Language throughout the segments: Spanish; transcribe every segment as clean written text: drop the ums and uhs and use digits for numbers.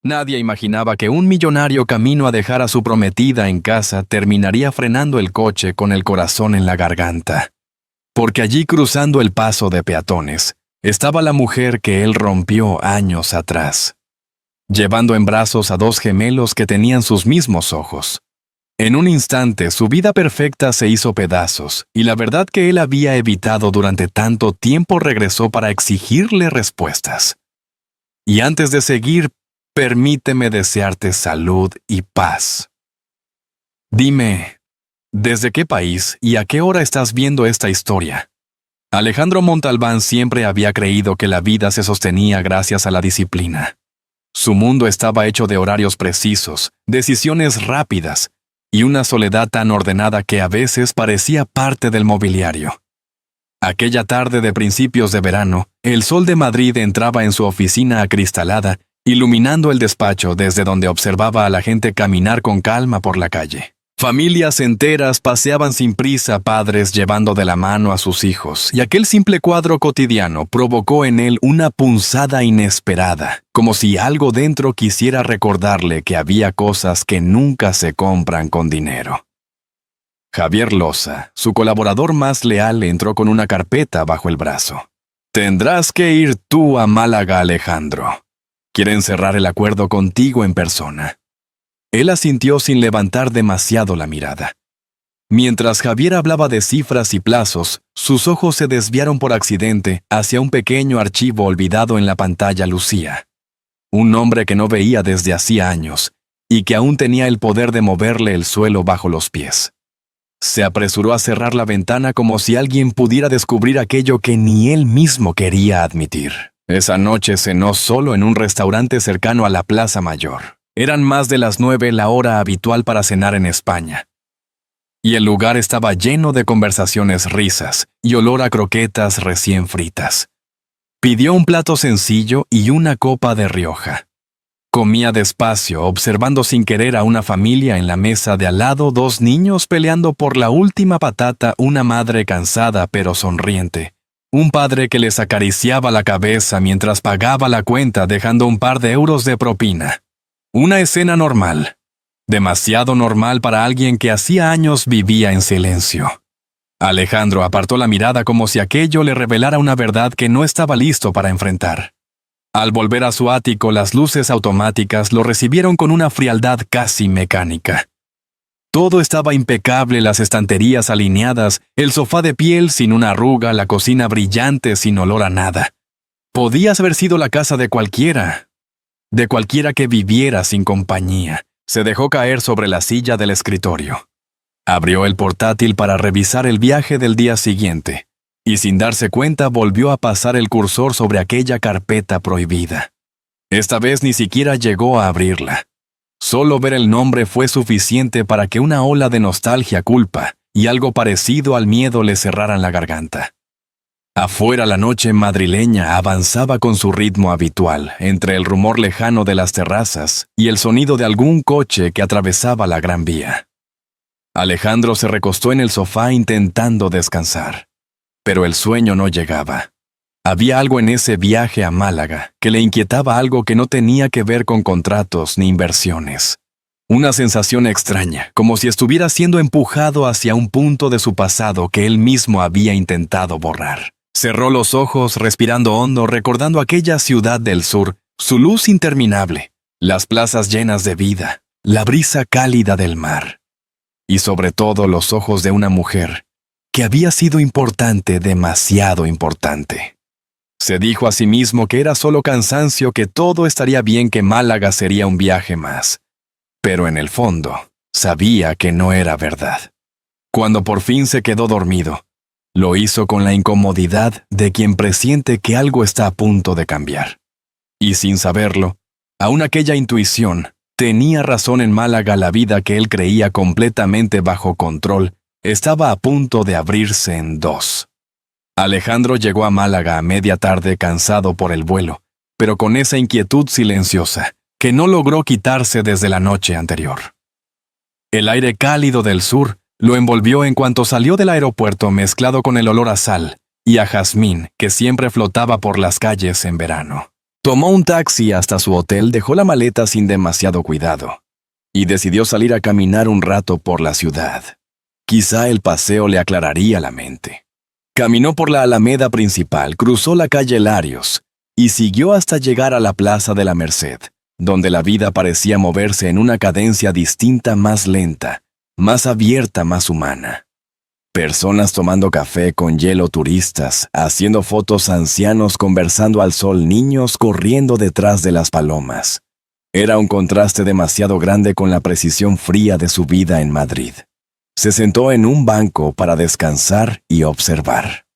Nadie imaginaba que un millonario camino a dejar a su prometida en casa terminaría frenando el coche con el corazón en la garganta. Porque allí, cruzando el paso de peatones, estaba la mujer que él rompió años atrás, llevando en brazos a dos gemelos que tenían sus mismos ojos. En un instante, su vida perfecta se hizo pedazos, y la verdad que él había evitado durante tanto tiempo regresó para exigirle respuestas. Y antes de seguir, permíteme desearte salud y paz. Dime, ¿desde qué país y a qué hora estás viendo esta historia? Alejandro Montalbán siempre había creído que la vida se sostenía gracias a la disciplina. Su mundo estaba hecho de horarios precisos, decisiones rápidas, y una soledad tan ordenada que a veces parecía parte del mobiliario. Aquella tarde de principios de verano, el sol de Madrid entraba en su oficina acristalada, iluminando el despacho desde donde observaba a la gente caminar con calma por la calle. Familias enteras paseaban sin prisa, padres llevando de la mano a sus hijos, y aquel simple cuadro cotidiano provocó en él una punzada inesperada, como si algo dentro quisiera recordarle que había cosas que nunca se compran con dinero. Javier Loza, su colaborador más leal, entró con una carpeta bajo el brazo. «Tendrás que ir tú a Málaga, Alejandro. Quieren cerrar el acuerdo contigo en persona». Él asintió sin levantar demasiado la mirada. Mientras Javier hablaba de cifras y plazos, sus ojos se desviaron por accidente hacia un pequeño archivo olvidado en la pantalla Lucía. Un nombre que no veía desde hacía años, y que aún tenía el poder de moverle el suelo bajo los pies. Se apresuró a cerrar la ventana como si alguien pudiera descubrir aquello que ni él mismo quería admitir. Esa noche cenó solo en un restaurante cercano a la Plaza Mayor. Eran más de las 9, la hora habitual para cenar en España. Y el lugar estaba lleno de conversaciones, risas y olor a croquetas recién fritas. Pidió un plato sencillo y una copa de Rioja. Comía despacio, observando sin querer a una familia en la mesa de al lado, dos niños peleando por la última patata, una madre cansada pero sonriente, un padre que les acariciaba la cabeza mientras pagaba la cuenta dejando un par de euros de propina. Una escena normal, demasiado normal para alguien que hacía años vivía en silencio. Alejandro apartó la mirada como si aquello le revelara una verdad que no estaba listo para enfrentar. Al volver a su ático, las luces automáticas lo recibieron con una frialdad casi mecánica. Todo estaba impecable, las estanterías alineadas, el sofá de piel sin una arruga, la cocina brillante sin olor a nada. Podía haber sido la casa de cualquiera que viviera sin compañía. Se dejó caer sobre la silla del escritorio. Abrió el portátil para revisar el viaje del día siguiente, y sin darse cuenta volvió a pasar el cursor sobre aquella carpeta prohibida. Esta vez ni siquiera llegó a abrirla. Solo ver el nombre fue suficiente para que una ola de nostalgia, culpa y algo parecido al miedo le cerraran la garganta. Afuera la noche madrileña avanzaba con su ritmo habitual, entre el rumor lejano de las terrazas y el sonido de algún coche que atravesaba la Gran Vía. Alejandro se recostó en el sofá intentando descansar, pero el sueño no llegaba. Había algo en ese viaje a Málaga que le inquietaba, algo que no tenía que ver con contratos ni inversiones. Una sensación extraña, como si estuviera siendo empujado hacia un punto de su pasado que él mismo había intentado borrar. Cerró los ojos, respirando hondo, recordando aquella ciudad del sur, su luz interminable, las plazas llenas de vida, la brisa cálida del mar. Y sobre todo los ojos de una mujer que había sido importante, demasiado importante. Se dijo a sí mismo que era solo cansancio, que todo estaría bien, que Málaga sería un viaje más. Pero en el fondo, sabía que no era verdad. Cuando por fin se quedó dormido, lo hizo con la incomodidad de quien presiente que algo está a punto de cambiar. Y sin saberlo, aún aquella intuición tenía razón. En Málaga la vida que él creía completamente bajo control estaba a punto de abrirse en dos. Alejandro llegó a Málaga a media tarde, cansado por el vuelo, pero con esa inquietud silenciosa que no logró quitarse desde la noche anterior. El aire cálido del sur lo envolvió en cuanto salió del aeropuerto, mezclado con el olor a sal y a jazmín que siempre flotaba por las calles en verano. Tomó un taxi hasta su hotel, dejó la maleta sin demasiado cuidado y decidió salir a caminar un rato por la ciudad. Quizá el paseo le aclararía la mente. Caminó por la Alameda principal, cruzó la calle Larios y siguió hasta llegar a la Plaza de la Merced, donde la vida parecía moverse en una cadencia distinta, más lenta, más abierta, más humana. Personas tomando café con hielo, turistas, haciendo fotos, ancianos conversando al sol, niños corriendo detrás de las palomas. Era un contraste demasiado grande con la precisión fría de su vida en Madrid. Se sentó en un banco para descansar y observar.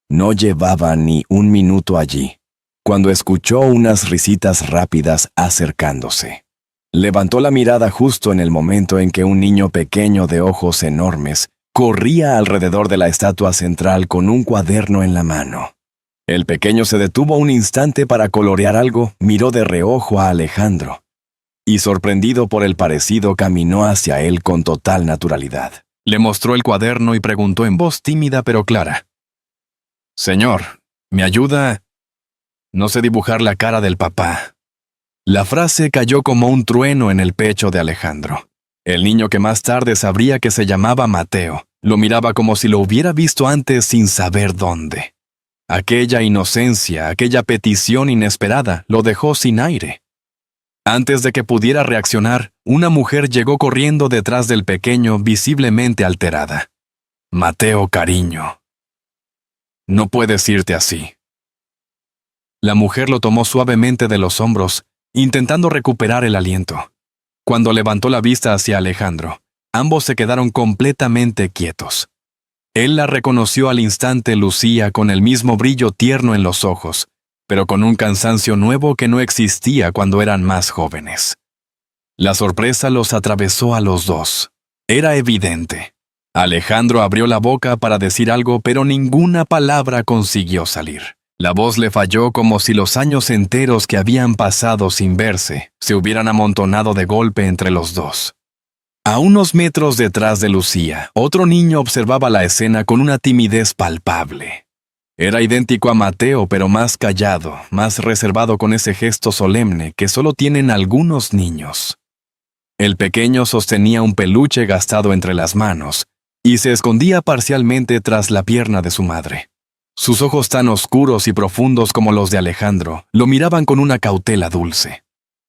No llevaba ni un minuto allí, cuando escuchó unas risitas rápidas acercándose. Levantó la mirada justo en el momento en que un niño pequeño de ojos enormes corría alrededor de la estatua central con un cuaderno en la mano. El pequeño se detuvo un instante para colorear algo, miró de reojo a Alejandro, y sorprendido por el parecido, caminó hacia él con total naturalidad. Le mostró el cuaderno y preguntó en voz tímida pero clara: «Señor, ¿me ayuda? No sé dibujar la cara del papá». La frase cayó como un trueno en el pecho de Alejandro. El niño, que más tarde sabría que se llamaba Mateo, lo miraba como si lo hubiera visto antes sin saber dónde. Aquella inocencia, aquella petición inesperada, lo dejó sin aire. Antes de que pudiera reaccionar, una mujer llegó corriendo detrás del pequeño, visiblemente alterada. «Mateo, cariño, no puedes irte así». La mujer lo tomó suavemente de los hombros, intentando recuperar el aliento. Cuando levantó la vista hacia Alejandro, ambos se quedaron completamente quietos. Él la reconoció al instante. Lucía con el mismo brillo tierno en los ojos, pero con un cansancio nuevo que no existía cuando eran más jóvenes. La sorpresa los atravesó a los dos. Era evidente. Alejandro abrió la boca para decir algo, pero ninguna palabra consiguió salir. La voz le falló, como si los años enteros que habían pasado sin verse se hubieran amontonado de golpe entre los dos. A unos metros detrás de Lucía, otro niño observaba la escena con una timidez palpable. Era idéntico a Mateo, pero más callado, más reservado, con ese gesto solemne que solo tienen algunos niños. El pequeño sostenía un peluche gastado entre las manos y se escondía parcialmente tras la pierna de su madre. Sus ojos, tan oscuros y profundos como los de Alejandro, lo miraban con una cautela dulce.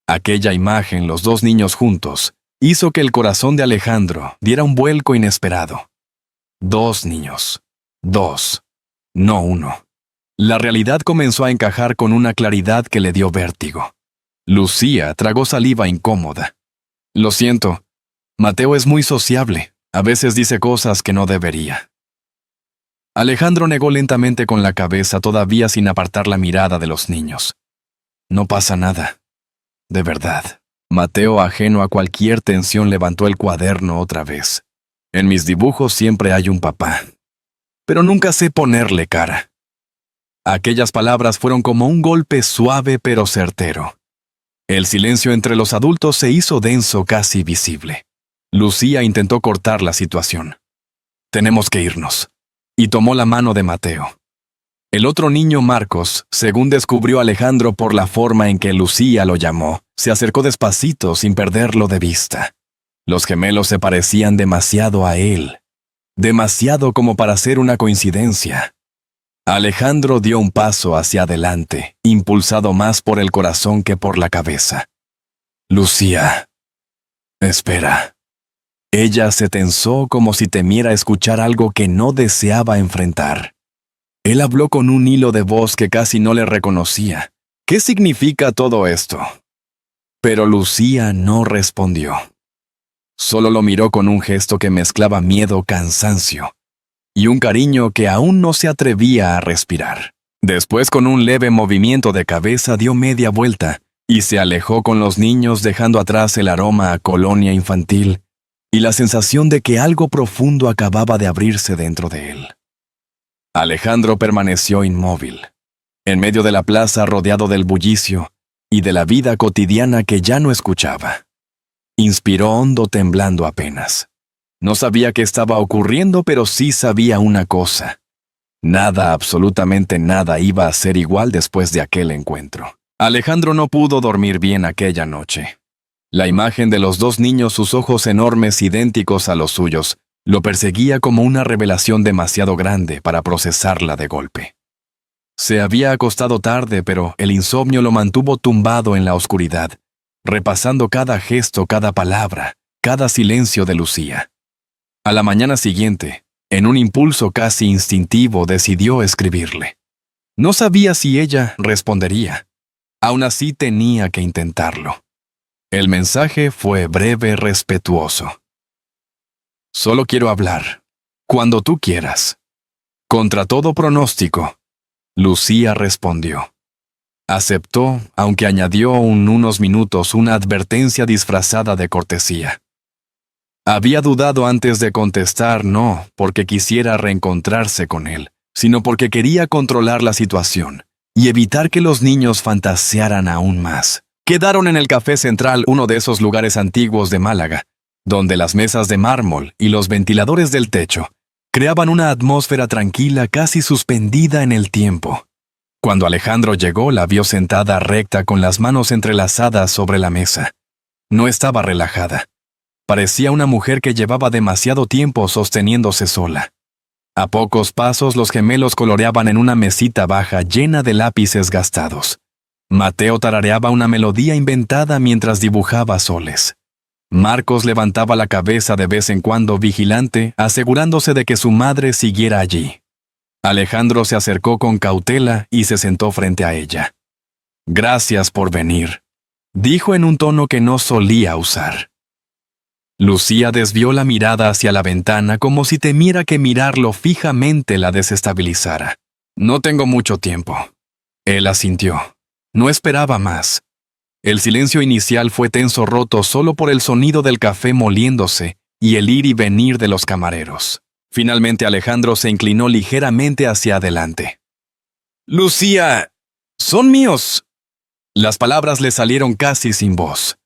Aquella imagen, los dos niños juntos, hizo que el corazón de Alejandro diera un vuelco inesperado. Dos niños. Dos. No uno. La realidad comenzó a encajar con una claridad que le dio vértigo. Lucía tragó saliva incómoda. «Lo siento. Mateo es muy sociable. A veces dice cosas que no debería». Alejandro negó lentamente con la cabeza, todavía sin apartar la mirada de los niños. «No pasa nada. De verdad». Mateo, ajeno a cualquier tensión, levantó el cuaderno otra vez. «En mis dibujos siempre hay un papá, pero nunca sé ponerle cara». Aquellas palabras fueron como un golpe suave pero certero. El silencio entre los adultos se hizo denso, casi visible. Lucía intentó cortar la situación. «Tenemos que irnos», y tomó la mano de Mateo. El otro niño, Marcos, según descubrió Alejandro por la forma en que Lucía lo llamó, se acercó despacito sin perderlo de vista. Los gemelos se parecían demasiado a él, demasiado como para ser una coincidencia. Alejandro dio un paso hacia adelante, impulsado más por el corazón que por la cabeza. «Lucía, espera». Ella se tensó como si temiera escuchar algo que no deseaba enfrentar. Él habló con un hilo de voz que casi no le reconocía. «¿Qué significa todo esto?». Pero Lucía no respondió. Solo lo miró con un gesto que mezclaba miedo, cansancio y un cariño que aún no se atrevía a respirar. Después, con un leve movimiento de cabeza, dio media vuelta y se alejó con los niños, dejando atrás el aroma a colonia infantil y la sensación de que algo profundo acababa de abrirse dentro de él. Alejandro permaneció inmóvil, en medio de la plaza, rodeado del bullicio y de la vida cotidiana que ya no escuchaba. Inspiró hondo, temblando apenas. No sabía qué estaba ocurriendo, pero sí sabía una cosa: nada, absolutamente nada, iba a ser igual después de aquel encuentro. Alejandro no pudo dormir bien aquella noche. La imagen de los dos niños, sus ojos enormes idénticos a los suyos, lo perseguía como una revelación demasiado grande para procesarla de golpe. Se había acostado tarde, pero el insomnio lo mantuvo tumbado en la oscuridad, repasando cada gesto, cada palabra, cada silencio de Lucía. A la mañana siguiente, en un impulso casi instintivo, decidió escribirle. No sabía si ella respondería. Aún así tenía que intentarlo. El mensaje fue breve, respetuoso. Solo quiero hablar, cuando tú quieras. Contra todo pronóstico, Lucía respondió. Aceptó, aunque añadió en unos minutos una advertencia disfrazada de cortesía. Había dudado antes de contestar, no porque quisiera reencontrarse con él, sino porque quería controlar la situación y evitar que los niños fantasearan aún más. Quedaron en el Café Central, uno de esos lugares antiguos de Málaga, donde las mesas de mármol y los ventiladores del techo creaban una atmósfera tranquila casi suspendida en el tiempo. Cuando Alejandro llegó, la vio sentada recta con las manos entrelazadas sobre la mesa. No estaba relajada. Parecía una mujer que llevaba demasiado tiempo sosteniéndose sola. A pocos pasos los gemelos coloreaban en una mesita baja llena de lápices gastados. Mateo tarareaba una melodía inventada mientras dibujaba soles. Marcos levantaba la cabeza de vez en cuando vigilante, asegurándose de que su madre siguiera allí. Alejandro se acercó con cautela y se sentó frente a ella. «Gracias por venir», dijo en un tono que no solía usar. Lucía desvió la mirada hacia la ventana como si temiera que mirarlo fijamente la desestabilizara. «No tengo mucho tiempo». Él asintió. No esperaba más. El silencio inicial fue tenso, roto solo por el sonido del café moliéndose y el ir y venir de los camareros. Finalmente Alejandro se inclinó ligeramente hacia adelante. «Lucía, son míos». Las palabras le salieron casi sin voz.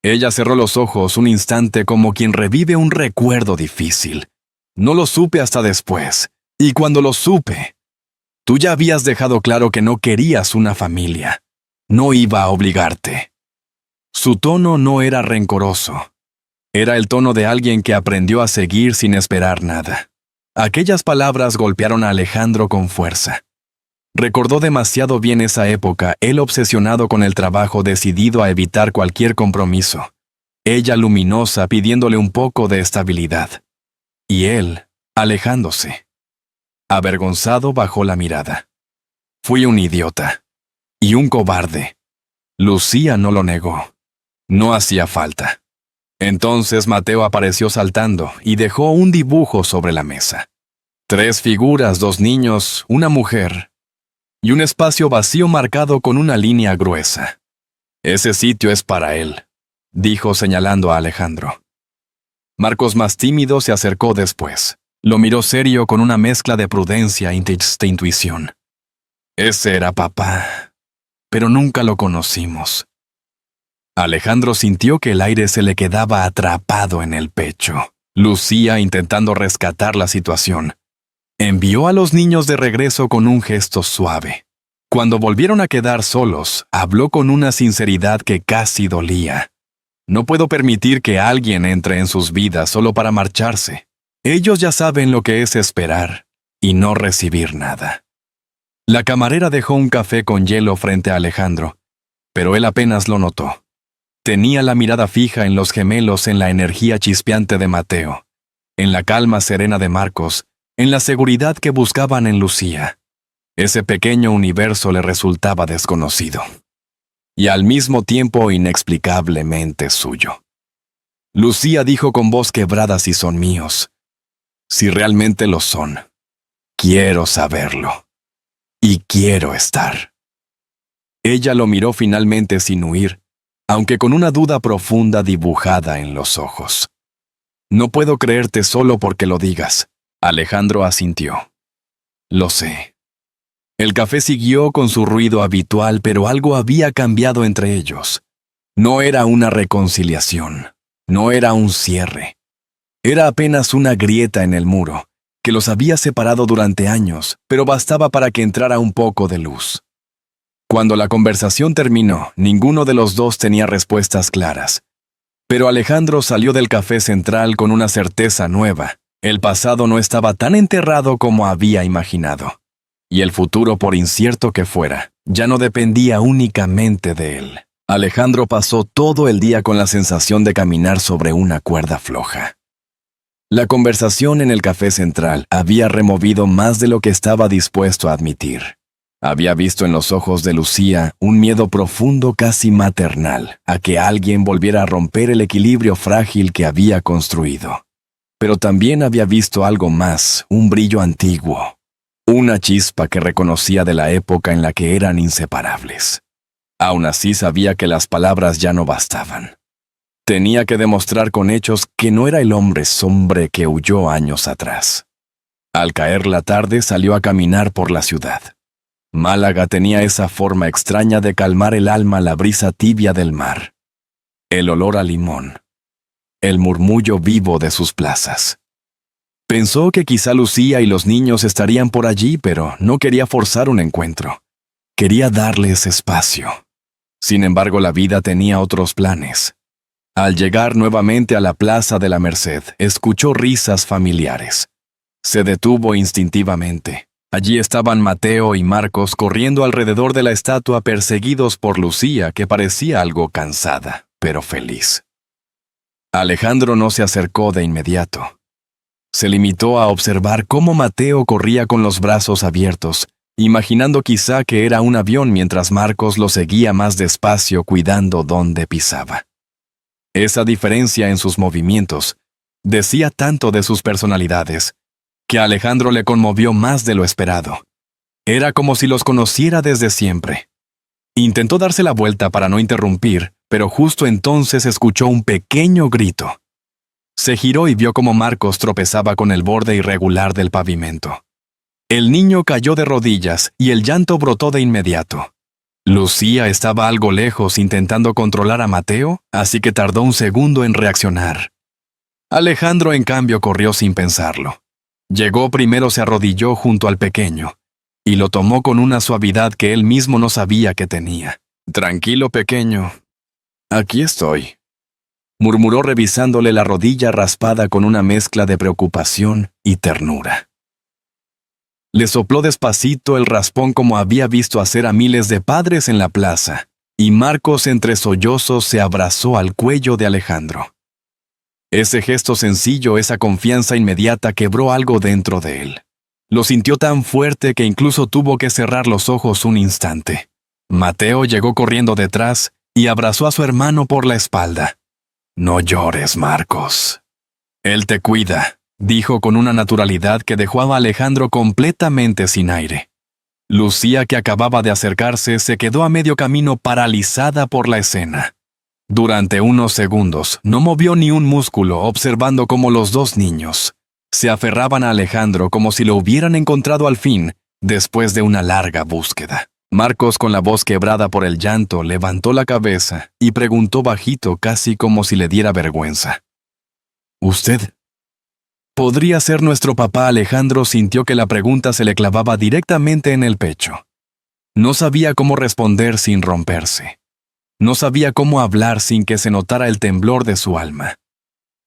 Ella cerró los ojos un instante como quien revive un recuerdo difícil. «No lo supe hasta después. Y cuando lo supe, tú ya habías dejado claro que no querías una familia. No iba a obligarte». Su tono no era rencoroso. Era el tono de alguien que aprendió a seguir sin esperar nada. Aquellas palabras golpearon a Alejandro con fuerza. Recordó demasiado bien esa época, él obsesionado con el trabajo, decidido a evitar cualquier compromiso. Ella luminosa, pidiéndole un poco de estabilidad. Y él, alejándose. Avergonzado, bajó la mirada. «Fui un idiota. Y un cobarde». Lucía no lo negó. No hacía falta. Entonces Mateo apareció saltando y dejó un dibujo sobre la mesa. 3 figuras, 2 niños, una mujer y un espacio vacío marcado con una línea gruesa. «Ese sitio es para él», dijo señalando a Alejandro. Marcos, más tímido, se acercó después. Lo miró serio con una mezcla de prudencia e intuición. «Ese era papá, pero nunca lo conocimos». Alejandro sintió que el aire se le quedaba atrapado en el pecho. Lucía, intentando rescatar la situación, envió a los niños de regreso con un gesto suave. Cuando volvieron a quedar solos, habló con una sinceridad que casi dolía. «No puedo permitir que alguien entre en sus vidas solo para marcharse. Ellos ya saben lo que es esperar y no recibir nada». La camarera dejó un café con hielo frente a Alejandro, pero él apenas lo notó. Tenía la mirada fija en los gemelos, en la energía chispeante de Mateo, en la calma serena de Marcos, en la seguridad que buscaban en Lucía. Ese pequeño universo le resultaba desconocido y al mismo tiempo inexplicablemente suyo. Lucía dijo con voz quebrada: «Si son míos, si realmente lo son, quiero saberlo y quiero estar». Ella lo miró finalmente sin huir, aunque con una duda profunda dibujada en los ojos. «No puedo creerte solo porque lo digas», Alejandro asintió. «Lo sé». El café siguió con su ruido habitual, pero algo había cambiado entre ellos. No era una reconciliación, no era un cierre. Era apenas una grieta en el muro, que los había separado durante años, pero bastaba para que entrara un poco de luz. Cuando la conversación terminó, ninguno de los dos tenía respuestas claras. Pero Alejandro salió del café central con una certeza nueva. El pasado no estaba tan enterrado como había imaginado. Y el futuro, por incierto que fuera, ya no dependía únicamente de él. Alejandro pasó todo el día con la sensación de caminar sobre una cuerda floja. La conversación en el café central había removido más de lo que estaba dispuesto a admitir. Había visto en los ojos de Lucía un miedo profundo, casi maternal, a que alguien volviera a romper el equilibrio frágil que había construido. Pero también había visto algo más, un brillo antiguo, una chispa que reconocía de la época en la que eran inseparables. Aún así sabía que las palabras ya no bastaban. Tenía que demostrar con hechos que no era el hombre que huyó años atrás. Al caer la tarde salió a caminar por la ciudad. Málaga tenía esa forma extraña de calmar el alma a la brisa tibia del mar. El olor a limón. El murmullo vivo de sus plazas. Pensó que quizá Lucía y los niños estarían por allí, pero no quería forzar un encuentro. Quería darles espacio. Sin embargo, la vida tenía otros planes. Al llegar nuevamente a la Plaza de la Merced, escuchó risas familiares. Se detuvo instintivamente. Allí estaban Mateo y Marcos corriendo alrededor de la estatua perseguidos por Lucía, que parecía algo cansada, pero feliz. Alejandro no se acercó de inmediato. Se limitó a observar cómo Mateo corría con los brazos abiertos, imaginando quizá que era un avión mientras Marcos lo seguía más despacio cuidando dónde pisaba. Esa diferencia en sus movimientos decía tanto de sus personalidades, que a Alejandro le conmovió más de lo esperado. Era como si los conociera desde siempre. Intentó darse la vuelta para no interrumpir, pero justo entonces escuchó un pequeño grito. Se giró y vio cómo Marcos tropezaba con el borde irregular del pavimento. El niño cayó de rodillas y el llanto brotó de inmediato. Lucía estaba algo lejos intentando controlar a Mateo, así que tardó un segundo en reaccionar. Alejandro, en cambio, corrió sin pensarlo. Llegó primero, se arrodilló junto al pequeño, y lo tomó con una suavidad que él mismo no sabía que tenía. «Tranquilo, pequeño. Aquí estoy», murmuró revisándole la rodilla raspada con una mezcla de preocupación y ternura. Le sopló despacito el raspón como había visto hacer a miles de padres en la plaza, y Marcos entre sollozos se abrazó al cuello de Alejandro. Ese gesto sencillo, esa confianza inmediata quebró algo dentro de él. Lo sintió tan fuerte que incluso tuvo que cerrar los ojos un instante. Mateo llegó corriendo detrás y abrazó a su hermano por la espalda. «No llores, Marcos. Él te cuida», dijo con una naturalidad que dejó a Alejandro completamente sin aire. Lucía, que acababa de acercarse, se quedó a medio camino paralizada por la escena. Durante unos segundos no movió ni un músculo, observando cómo los dos niños se aferraban a Alejandro como si lo hubieran encontrado al fin, después de una larga búsqueda. Marcos, con la voz quebrada por el llanto, levantó la cabeza y preguntó bajito, casi como si le diera vergüenza. «¿Usted podría ser nuestro papá?» Alejandro sintió que la pregunta se le clavaba directamente en el pecho. No sabía cómo responder sin romperse. No sabía cómo hablar sin que se notara el temblor de su alma.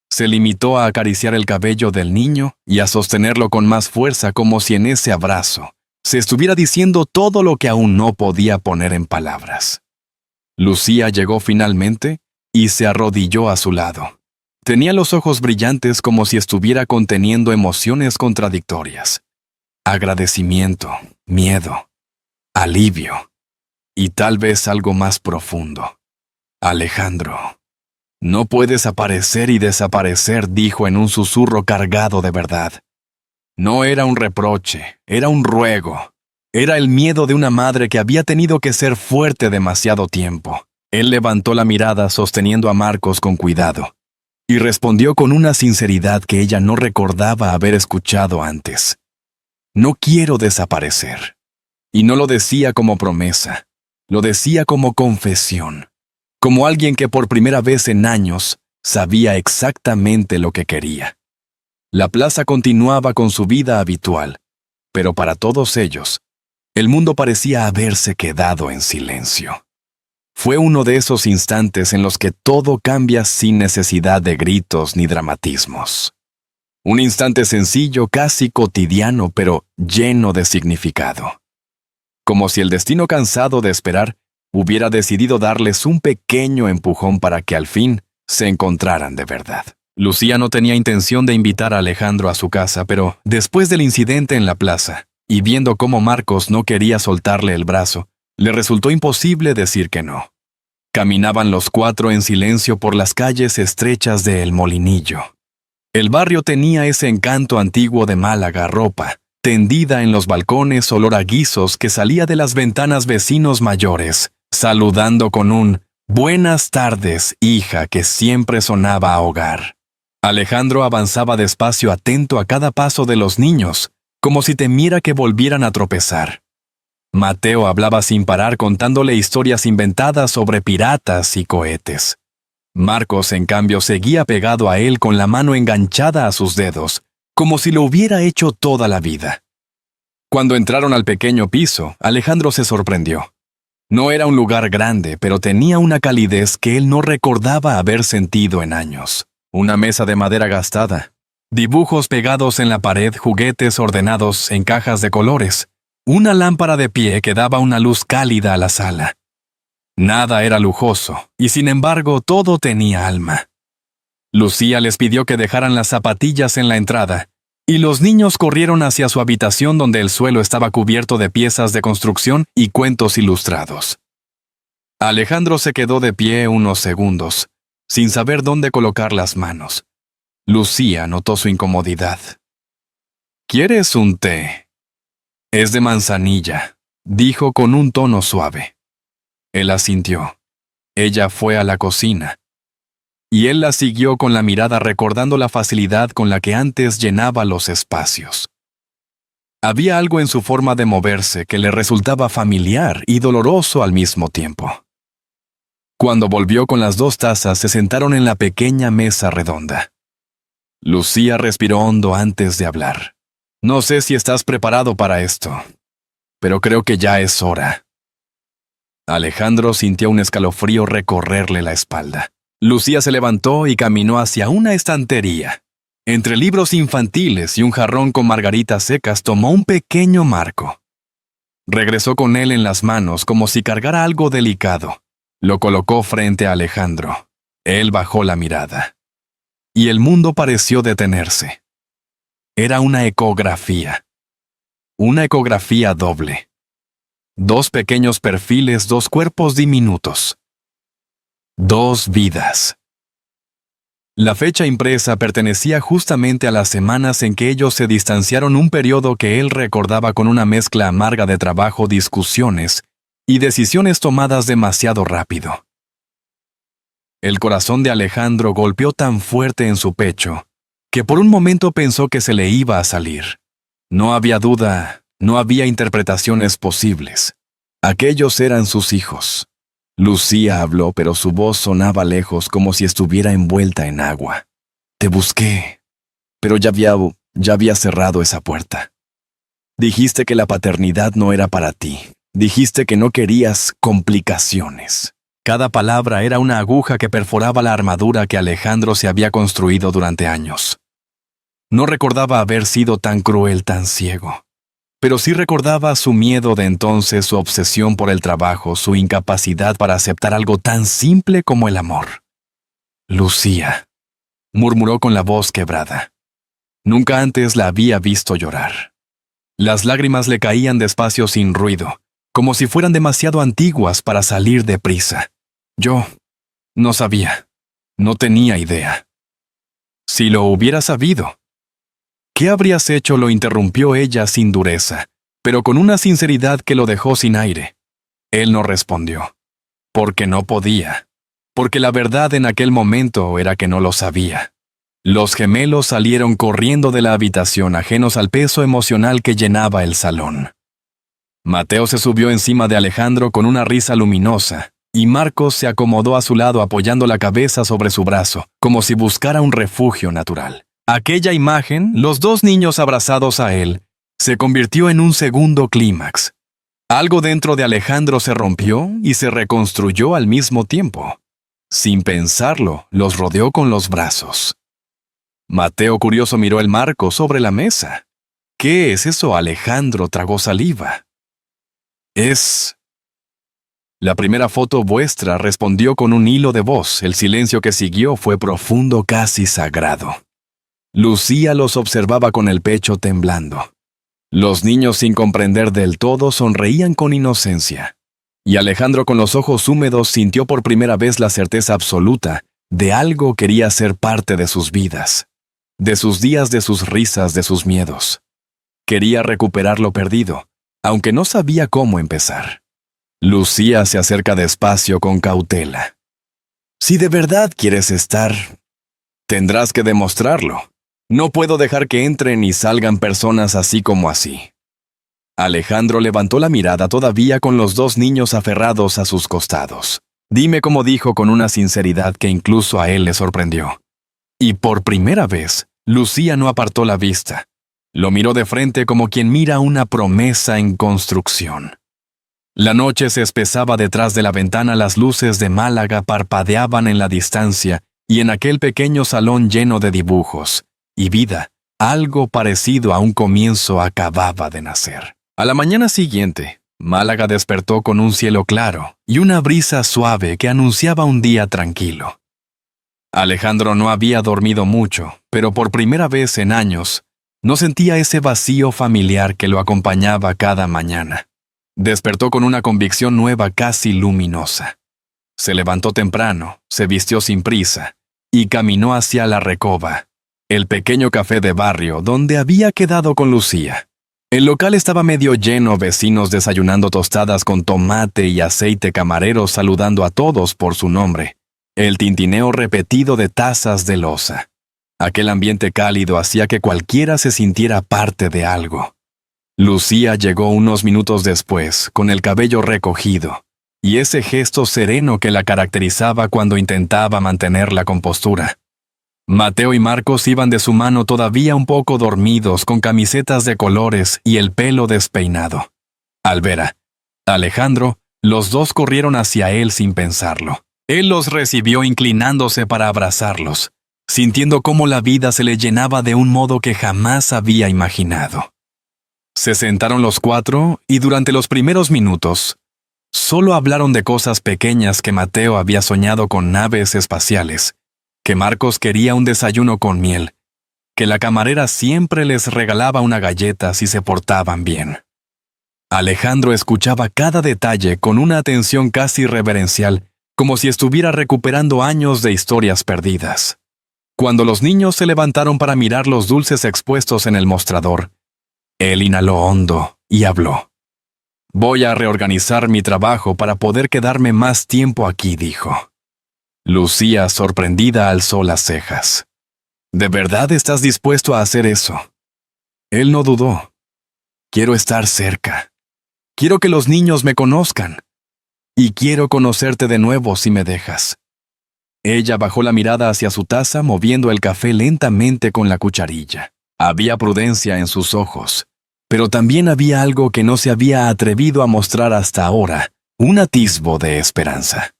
Se limitó a acariciar el cabello del niño y a sostenerlo con más fuerza, como si en ese abrazo se estuviera diciendo todo lo que aún no podía poner en palabras. Lucía llegó finalmente y se arrodilló a su lado. Tenía los ojos brillantes como si estuviera conteniendo emociones contradictorias. Agradecimiento, miedo, alivio. Y tal vez algo más profundo. «Alejandro, no puedes aparecer y desaparecer», dijo en un susurro cargado de verdad. No era un reproche, era un ruego. Era el miedo de una madre que había tenido que ser fuerte demasiado tiempo. Él levantó la mirada sosteniendo a Marcos con cuidado, y respondió con una sinceridad que ella no recordaba haber escuchado antes. «No quiero desaparecer». Y no lo decía como promesa. Lo decía como confesión, como alguien que por primera vez en años sabía exactamente lo que quería. La plaza continuaba con su vida habitual, pero para todos ellos, El mundo parecía haberse quedado en silencio. Fue uno de esos instantes en los que todo cambia sin necesidad de gritos ni dramatismos. Un instante sencillo, casi cotidiano, pero lleno de significado. Como si el destino, cansado de esperar, hubiera decidido darles un pequeño empujón para que al fin se encontraran de verdad. Lucía no tenía intención de invitar a Alejandro a su casa, pero después del incidente en la plaza, y viendo cómo Marcos no quería soltarle el brazo, le resultó imposible decir que no. Caminaban los cuatro en silencio por las calles estrechas de El Molinillo. El barrio tenía ese encanto antiguo de Málaga, ropa tendida en los balcones, olor a guisos que salía de las ventanas, vecinos mayores, saludando con un «Buenas tardes, hija», que siempre sonaba a hogar. Alejandro avanzaba despacio, atento a cada paso de los niños, como si temiera que volvieran a tropezar. Mateo hablaba sin parar, contándole historias inventadas sobre piratas y cohetes. Marcos, en cambio, seguía pegado a él con la mano enganchada a sus dedos, como si lo hubiera hecho toda la vida. Cuando entraron al pequeño piso, Alejandro se sorprendió. No era un lugar grande, pero tenía una calidez que él no recordaba haber sentido en años. Una mesa de madera gastada, dibujos pegados en la pared, juguetes ordenados en cajas de colores, una lámpara de pie que daba una luz cálida a la sala. Nada era lujoso, y sin embargo todo tenía alma. Lucía les pidió que dejaran las zapatillas en la entrada, y los niños corrieron hacia su habitación, donde el suelo estaba cubierto de piezas de construcción y cuentos ilustrados. Alejandro se quedó de pie unos segundos, sin saber dónde colocar las manos. Lucía notó su incomodidad. «¿Quieres un té?» «Es de manzanilla», dijo con un tono suave. Él asintió. Ella fue a la cocina, y él la siguió con la mirada, recordando la facilidad con la que antes llenaba los espacios. Había algo en su forma de moverse que le resultaba familiar y doloroso al mismo tiempo. Cuando volvió con las 2 tazas, se sentaron en la pequeña mesa redonda. Lucía respiró hondo antes de hablar. «No sé si estás preparado para esto, pero creo que ya es hora». Alejandro sintió un escalofrío recorrerle la espalda. Lucía se levantó y caminó hacia una estantería. Entre libros infantiles y un jarrón con margaritas secas, tomó un pequeño marco. Regresó con él en las manos como si cargara algo delicado. Lo colocó frente a Alejandro. Él bajó la mirada. Y el mundo pareció detenerse. Era una ecografía. Una ecografía doble. 2 pequeños perfiles, 2 cuerpos diminutos. 2 vidas. La fecha impresa pertenecía justamente a las semanas en que ellos se distanciaron, un periodo que él recordaba con una mezcla amarga de trabajo, discusiones y decisiones tomadas demasiado rápido. El corazón de Alejandro golpeó tan fuerte en su pecho que por un momento pensó que se le iba a salir. No había duda, no había interpretaciones posibles. Aquellos eran sus hijos. Lucía habló, pero su voz sonaba lejos, como si estuviera envuelta en agua. «Te busqué, pero ya había cerrado esa puerta. Dijiste que la paternidad no era para ti. Dijiste que no querías complicaciones». Cada palabra era una aguja que perforaba la armadura que Alejandro se había construido durante años. No recordaba haber sido tan cruel, tan ciego. Pero sí recordaba su miedo de entonces, su obsesión por el trabajo, su incapacidad para aceptar algo tan simple como el amor. «Lucía», murmuró con la voz quebrada. Nunca antes la había visto llorar. Las lágrimas le caían despacio, sin ruido, como si fueran demasiado antiguas para salir deprisa. «Yo no sabía, no tenía idea». «Si lo hubiera sabido». «¿Qué habrías hecho?», lo interrumpió ella sin dureza, pero con una sinceridad que lo dejó sin aire. Él no respondió. Porque no podía. Porque la verdad en aquel momento era que no lo sabía. Los gemelos salieron corriendo de la habitación, ajenos al peso emocional que llenaba el salón. Mateo se subió encima de Alejandro con una risa luminosa, y Marcos se acomodó a su lado, apoyando la cabeza sobre su brazo, como si buscara un refugio natural. Aquella imagen, los 2 niños abrazados a él, se convirtió en un segundo clímax. Algo dentro de Alejandro se rompió y se reconstruyó al mismo tiempo. Sin pensarlo, los rodeó con los brazos. Mateo curioso miró el marco sobre la mesa. ¿Qué es eso? Alejandro tragó saliva. Es... La primera foto vuestra, respondió con un hilo de voz. El silencio que siguió fue profundo, casi sagrado. Lucía los observaba con el pecho temblando. Los niños, sin comprender del todo, sonreían con inocencia. Y Alejandro, con los ojos húmedos, sintió por primera vez la certeza absoluta de algo quería ser parte de sus vidas, de sus días, de sus risas, de sus miedos. Quería recuperar lo perdido, aunque no sabía cómo empezar. Lucía se acerca despacio con cautela. Si de verdad quieres estar, tendrás que demostrarlo. No puedo dejar que entren y salgan personas así como así. Alejandro levantó la mirada todavía con los dos niños aferrados a sus costados. Dime, como dijo con una sinceridad que incluso a él le sorprendió. Y por primera vez, Lucía no apartó la vista. Lo miró de frente como quien mira una promesa en construcción. La noche se espesaba detrás de la ventana, las luces de Málaga parpadeaban en la distancia y en aquel pequeño salón lleno de dibujos y vida, algo parecido a un comienzo acababa de nacer. A la mañana siguiente, Málaga despertó con un cielo claro y una brisa suave que anunciaba un día tranquilo. Alejandro no había dormido mucho, pero por primera vez en años, no sentía ese vacío familiar que lo acompañaba cada mañana. Despertó con una convicción nueva, casi luminosa. Se levantó temprano, se vistió sin prisa y caminó hacia la Recoba, el pequeño café de barrio donde había quedado con Lucía. El local estaba medio lleno, vecinos desayunando tostadas con tomate y aceite, camareros saludando a todos por su nombre, el tintineo repetido de tazas de loza. Aquel ambiente cálido hacía que cualquiera se sintiera parte de algo. Lucía llegó unos minutos después, con el cabello recogido, y ese gesto sereno que la caracterizaba cuando intentaba mantener la compostura. Mateo y Marcos iban de su mano todavía un poco dormidos, con camisetas de colores y el pelo despeinado. Al ver a Alejandro, los dos corrieron hacia él sin pensarlo. Él los recibió inclinándose para abrazarlos, sintiendo cómo la vida se le llenaba de un modo que jamás había imaginado. Se sentaron los cuatro y durante los primeros minutos, solo hablaron de cosas pequeñas que Mateo había soñado con naves espaciales, que Marcos quería un desayuno con miel, que la camarera siempre les regalaba una galleta si se portaban bien. Alejandro escuchaba cada detalle con una atención casi reverencial, como si estuviera recuperando años de historias perdidas. Cuando los niños se levantaron para mirar los dulces expuestos en el mostrador, él inhaló hondo y habló. «Voy a reorganizar mi trabajo para poder quedarme más tiempo aquí», dijo. Lucía, sorprendida, alzó las cejas. «¿De verdad estás dispuesto a hacer eso?» Él no dudó. «Quiero estar cerca. Quiero que los niños me conozcan. Y quiero conocerte de nuevo si me dejas». Ella bajó la mirada hacia su taza, moviendo el café lentamente con la cucharilla. Había prudencia en sus ojos, pero también había algo que no se había atrevido a mostrar hasta ahora, un atisbo de esperanza.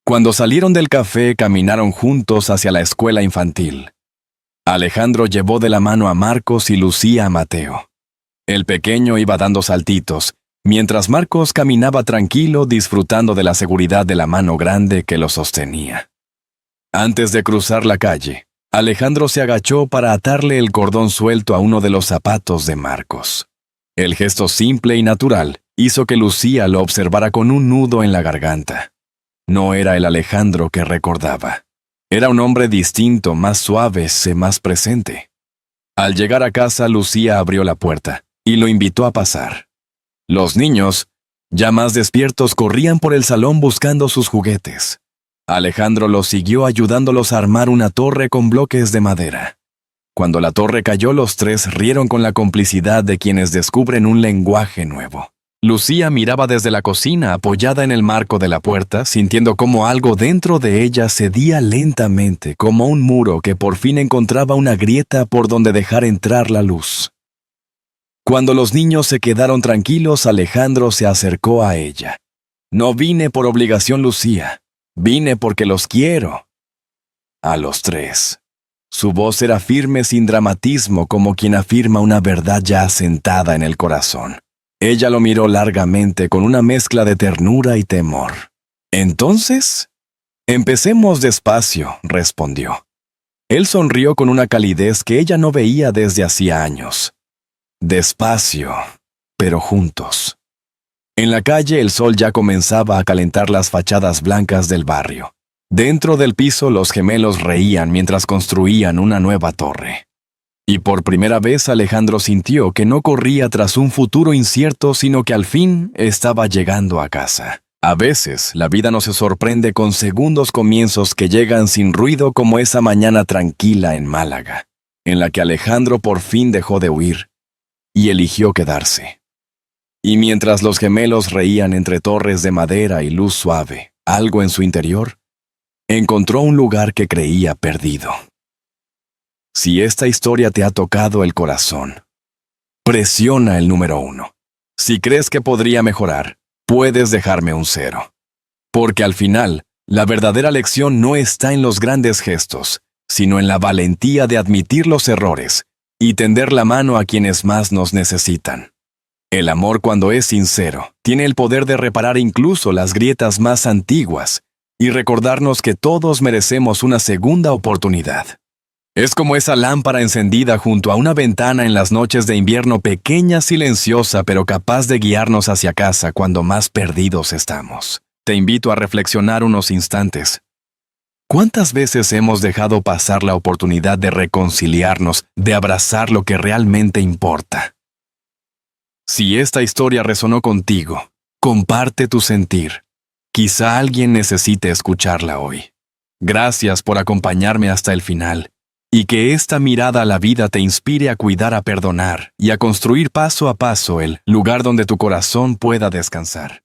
Cuando salieron del café, caminaron juntos hacia la escuela infantil. Alejandro llevó de la mano a Marcos y Lucía a Mateo. El pequeño iba dando saltitos, mientras Marcos caminaba tranquilo, disfrutando de la seguridad de la mano grande que lo sostenía. Antes de cruzar la calle, Alejandro se agachó para atarle el cordón suelto a uno de los zapatos de Marcos. El gesto simple y natural hizo que Lucía lo observara con un nudo en la garganta. No era el Alejandro que recordaba. Era un hombre distinto, más suave, más presente. Al llegar a casa, Lucía abrió la puerta y lo invitó a pasar. Los niños, ya más despiertos, corrían por el salón buscando sus juguetes. Alejandro los siguió ayudándolos a armar una torre con bloques de madera. Cuando la torre cayó, los tres rieron con la complicidad de quienes descubren un lenguaje nuevo. Lucía miraba desde la cocina, apoyada en el marco de la puerta, sintiendo cómo algo dentro de ella cedía lentamente, como un muro que por fin encontraba una grieta por donde dejar entrar la luz. Cuando los niños se quedaron tranquilos, Alejandro se acercó a ella. No vine por obligación, Lucía. Vine porque los quiero. A los tres. Su voz era firme sin dramatismo, como quien afirma una verdad ya asentada en el corazón. Ella lo miró largamente con una mezcla de ternura y temor. «¿Entonces?» «Empecemos despacio», respondió. Él sonrió con una calidez que ella no veía desde hacía años. Despacio, pero juntos. En la calle el sol ya comenzaba a calentar las fachadas blancas del barrio. Dentro del piso los gemelos reían mientras construían una nueva torre. Y por primera vez Alejandro sintió que no corría tras un futuro incierto, sino que al fin estaba llegando a casa. A veces, la vida nos sorprende con segundos comienzos que llegan sin ruido, como esa mañana tranquila en Málaga, en la que Alejandro por fin dejó de huir y eligió quedarse. Y mientras los gemelos reían entre torres de madera y luz suave, algo en su interior encontró un lugar que creía perdido. Si esta historia te ha tocado el corazón, presiona el número 1. Si crees que podría mejorar, puedes dejarme un 0. Porque al final, la verdadera lección no está en los grandes gestos, sino en la valentía de admitir los errores y tender la mano a quienes más nos necesitan. El amor, cuando es sincero, tiene el poder de reparar incluso las grietas más antiguas y recordarnos que todos merecemos una segunda oportunidad. Es como esa lámpara encendida junto a una ventana en las noches de invierno, pequeña, silenciosa, pero capaz de guiarnos hacia casa cuando más perdidos estamos. Te invito a reflexionar unos instantes. ¿Cuántas veces hemos dejado pasar la oportunidad de reconciliarnos, de abrazar lo que realmente importa? Si esta historia resonó contigo, comparte tu sentir. Quizá alguien necesite escucharla hoy. Gracias por acompañarme hasta el final. Y que esta mirada a la vida te inspire a cuidar, a perdonar y a construir paso a paso el lugar donde tu corazón pueda descansar.